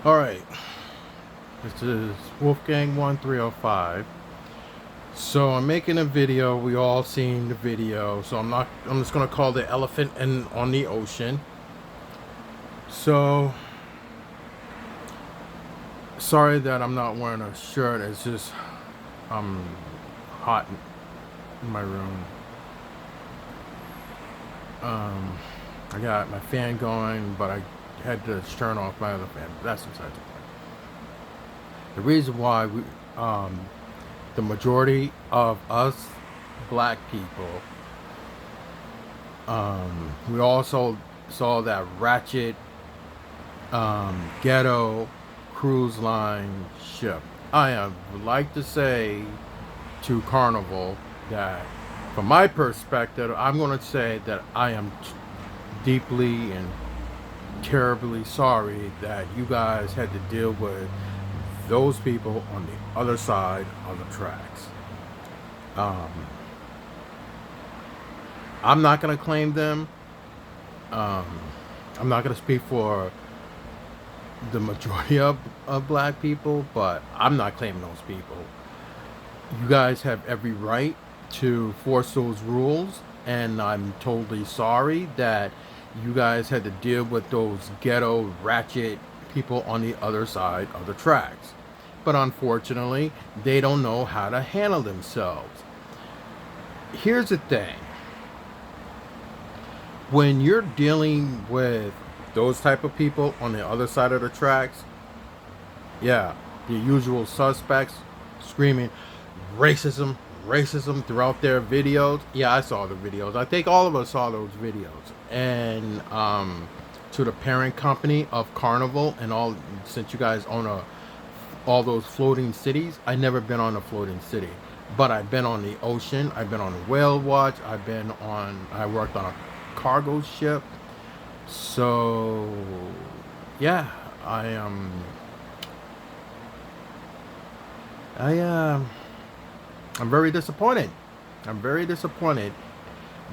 Alright, this is Wolfgang 1305. So I'm making a video. We all seen the video. So I'm just gonna call the elephant on the ocean. So sorry that I'm not wearing a shirt. It's just I'm hot in my room. I got my fan going, but I had to turn off my other fan. That's inside the point. The reason why the majority of us black people, we also saw that ratchet ghetto cruise line ship. I would like to say to Carnival that, from my perspective, I'm going to say that I am deeply and terribly sorry that you guys had to deal with those people on the other side of the tracks. I'm not going to claim them. I'm not going to speak for the majority of black people, but I'm not claiming those people. You guys have every right to force those rules, and I'm totally sorry that you guys had to deal with those ghetto ratchet people on the other side of the tracks. But unfortunately, they don't know how to handle themselves. Here's the thing. When you're dealing with those type of people on the other side of the tracks, yeah, the usual suspects screaming racism, racism throughout their videos. Yeah, I saw the videos. I think all of us saw those videos. And to the parent company of Carnival and all, since you guys own all those floating cities, I never been on a floating city, but I've been on the ocean. I've been on a whale watch. I worked on a cargo ship. So yeah, I'm very disappointed. I'm very disappointed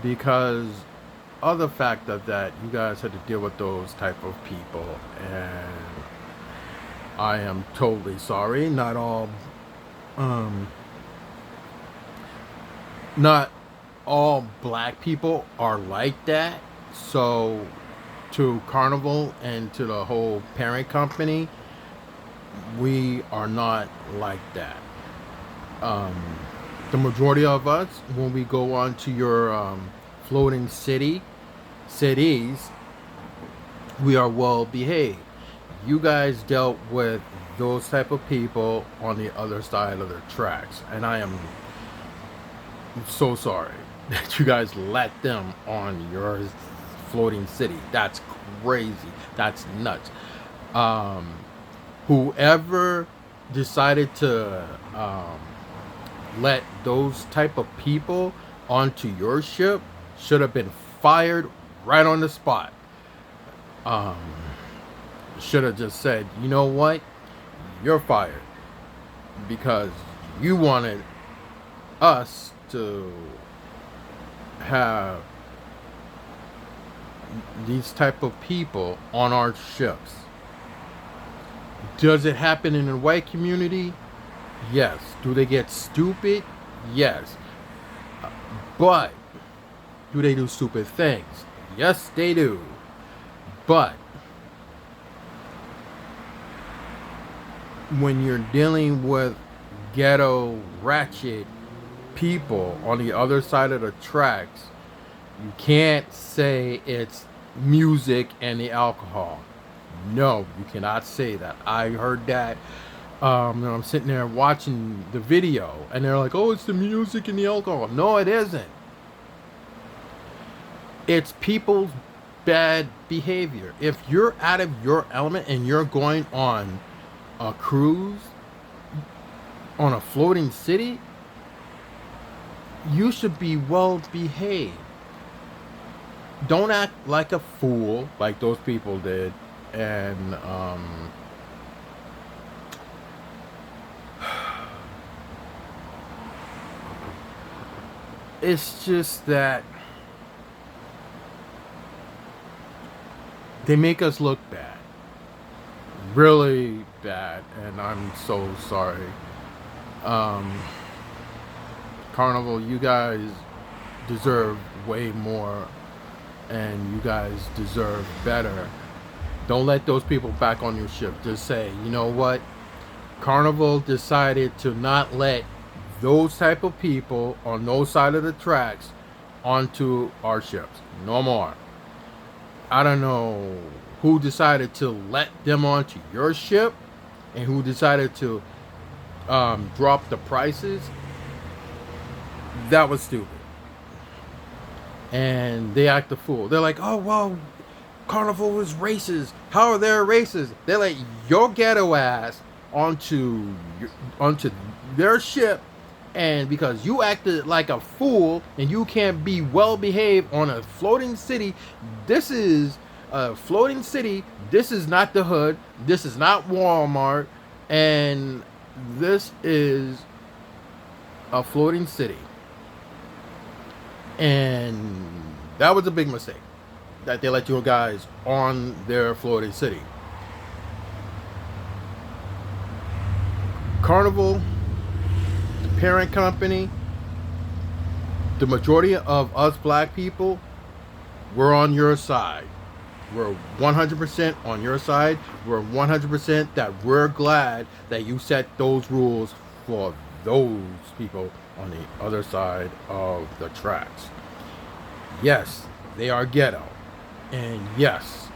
because of the fact that you guys had to deal with those type of people, and I am totally sorry. Not all black people are like that. So to Carnival and to the whole parent company, we are not like that. The majority of us, when we go on to your floating cities, we are well behaved. You guys dealt with those type of people on the other side of the tracks, and I am so sorry that you guys let them on your floating city. That's crazy. That's nuts. Whoever decided to let those type of people onto your ship should have been fired right on the spot. Should have just said, you know what, you're fired, because you wanted us to have these type of people on our ships. Does it happen in the white community? Yes. Do they get stupid? Yes. But do they do stupid things? Yes, they do. But when you're dealing with ghetto ratchet people on the other side of the tracks, you can't say it's music and the alcohol. No, you cannot say that. I heard that. And I'm sitting there watching the video, and they're like, "Oh, it's the music and the alcohol." No, it isn't. It's people's bad behavior. If you're out of your element and you're going on a cruise on a floating city, you should be well behaved. Don't act like a fool like those people did. And it's just that they make us look bad. really bad, and I'm so sorry. Um, Carnival, you guys deserve way more, and you guys deserve better. Don't let those people back on your ship. Just say, you know what? Carnival decided to not let those type of people on those side of the tracks onto our ships. No more. I don't know who decided to let them onto your ship and who decided to drop the prices. That was stupid. And they act a fool. They're like, oh, well, Carnival is racist. How are they racist? They let your ghetto ass onto their ship, and because you acted like a fool and you can't be well behaved on a floating city. This is a floating city. This is not the hood. This is not Walmart, and this is a floating city. And that was a big mistake that they let you guys on their floating city. Carnival, the parent company, the majority of us black people, we're on your side. We're 100% on your side. We're 100% that we're glad that you set those rules for those people on the other side of the tracks. Yes, they are ghetto. And yes,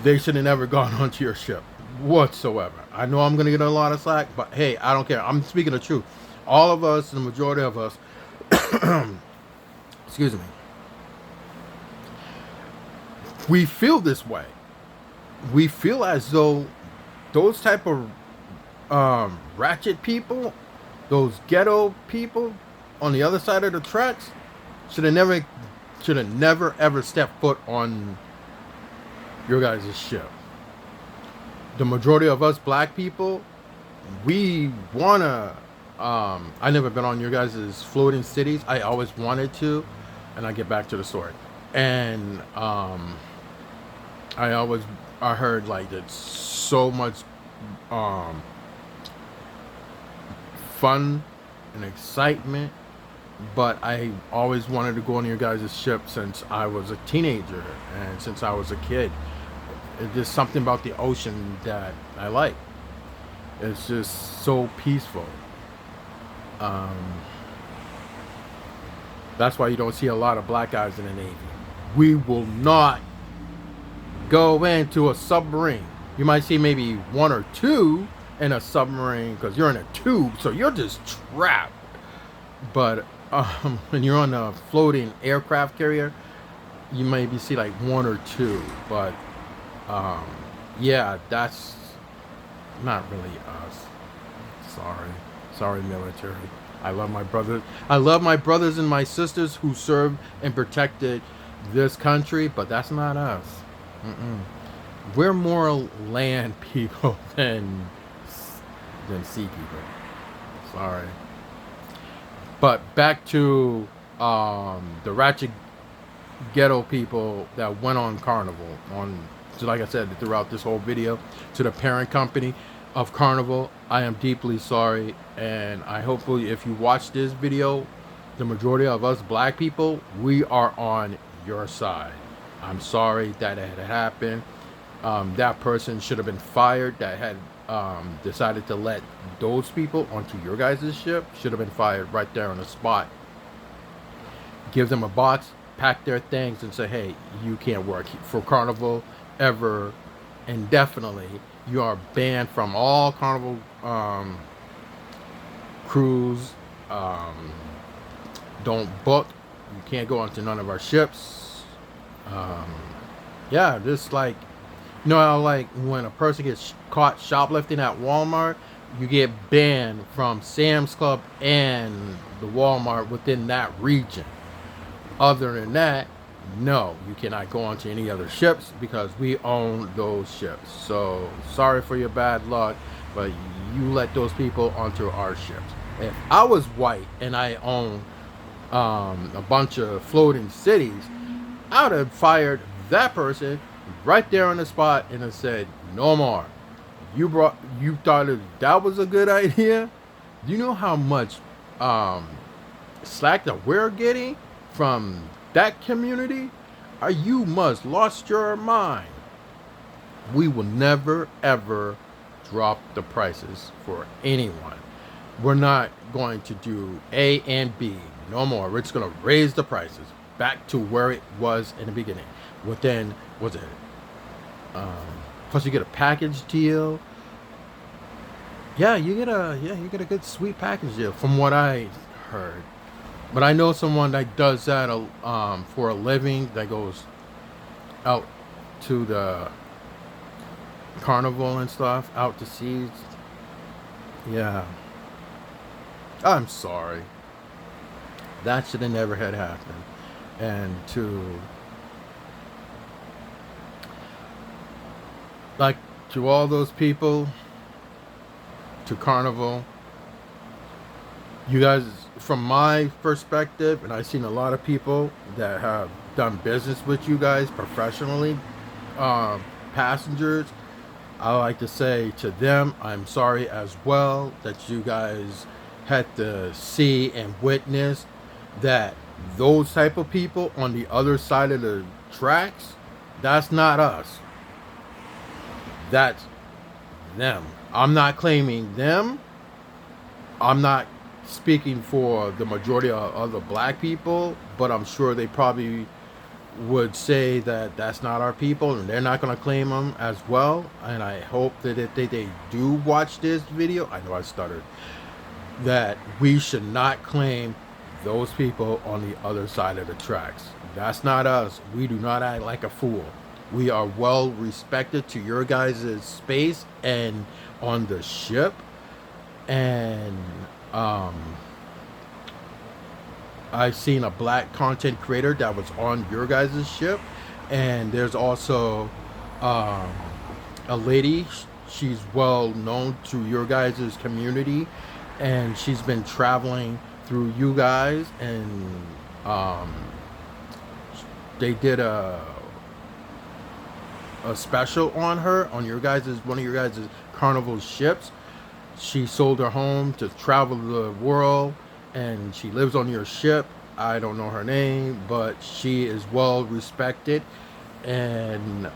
they should have never gone onto your ship whatsoever. I know I'm going to get a lot of slack, but hey, I don't care. I'm speaking the truth. All of us, the majority of us, excuse me, we feel this way. We feel as though those type of ratchet people, those ghetto people on the other side of the tracks should have never ever stepped foot on your guys' ship. The majority of us black people, we wanna I never been on your guys' floating cities. I always wanted to, and I get back to the story. And I heard like it's so much fun and excitement, but I always wanted to go on your guys' ship since I was a teenager and since I was a kid. It's just something about the ocean that I like. It's just so peaceful. That's why you don't see a lot of black guys in the Navy. We will not go into a submarine. You might see maybe one or two in a submarine because you're in a tube, so you're just trapped. But when you're on a floating aircraft carrier, you maybe see like one or two. But yeah, that's not really us. Sorry, military. I love my brothers. I love my brothers and my sisters who served and protected this country, but that's not us. We're more land people than sea people. Sorry. But back to the ratchet ghetto people that went on Carnival. So like I said, throughout this whole video, to the parent company of Carnival, I am deeply sorry, and I hopefully if you watch this video, the majority of us black people, we are on your side. I'm sorry that it had happened. That person should have been fired that had decided to let those people onto your guys' ship. Should have been fired right there on the spot. Give them a box, pack their things, and say, hey, you can't work for Carnival ever indefinitely. You are banned from all Carnival cruise. Don't book. You can't go onto none of our ships. Yeah, just like, you know how like when a person gets caught shoplifting at Walmart, you get banned from Sam's Club and the Walmart within that region. Other than that, no, you cannot go onto any other ships because we own those ships. So sorry for your bad luck, but you let those people onto our ships. If I was white and I owned a bunch of floating cities, I would have fired that person right there on the spot and have said no more. you thought that was a good idea. Do you know how much slack that we're getting from that community? You must lost your mind. We will never ever drop the prices for anyone. We're not going to do A and B no more. We're just going to raise the prices back to where it was in the beginning. Within, was it? Plus, you get a package deal. Yeah, you get a good sweet package deal from what I heard. But I know someone that does that for a living, that goes out to the carnival and stuff, out to sea. Yeah, I'm sorry. That should have never had happened. And to all those people, to Carnival, you guys, from my perspective, and I've seen a lot of people that have done business with you guys professionally, passengers, I like to say to them, I'm sorry as well that you guys had to see and witness that those type of people on the other side of the tracks, that's not us. That's them. I'm not claiming them. I'm not speaking for the majority of other black people, but I'm sure they probably would say that that's not our people and they're not going to claim them as well. And I hope that if they do watch this video, I know I stuttered, that we should not claim those people on the other side of the tracks. That's not us. We do not act like a fool. We are well respected to your guys' space and on the ship. And I've seen a black content creator that was on your guys' ship. And there's also a lady. She's well known to your guys' community. And she's been traveling through you guys. And they did a special on her on one of your guys' Carnival ships. She sold her home to travel the world, and she lives on your ship. I don't know her name, but she is well respected, and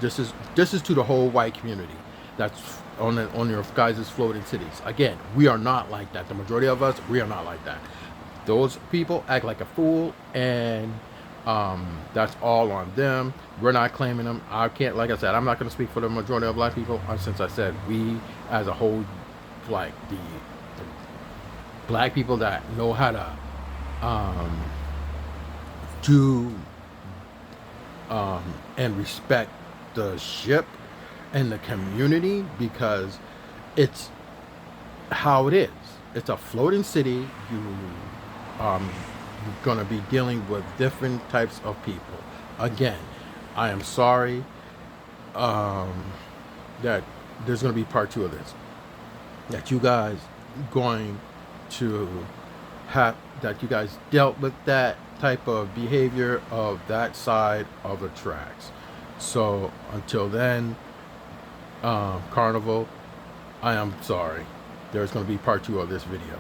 this is to the whole white community that's on your guys' floating cities. Again, we are not like that. The majority of us, we are not like that. Those people act like a fool, and that's all on them. We're not claiming them. I can't, like I said, I'm not going to speak for the majority of black people, since I said we as a whole, like the black people that know how to do and respect the ship and the community, because it's how it is. It's a floating city. You're going to be dealing with different types of people. Again, I am sorry that there's going to be part 2 of this. That you guys going to have, that you guys dealt with that type of behavior of that side of the tracks. So until then, Carnival, I am sorry. There's going to be part 2 of this video.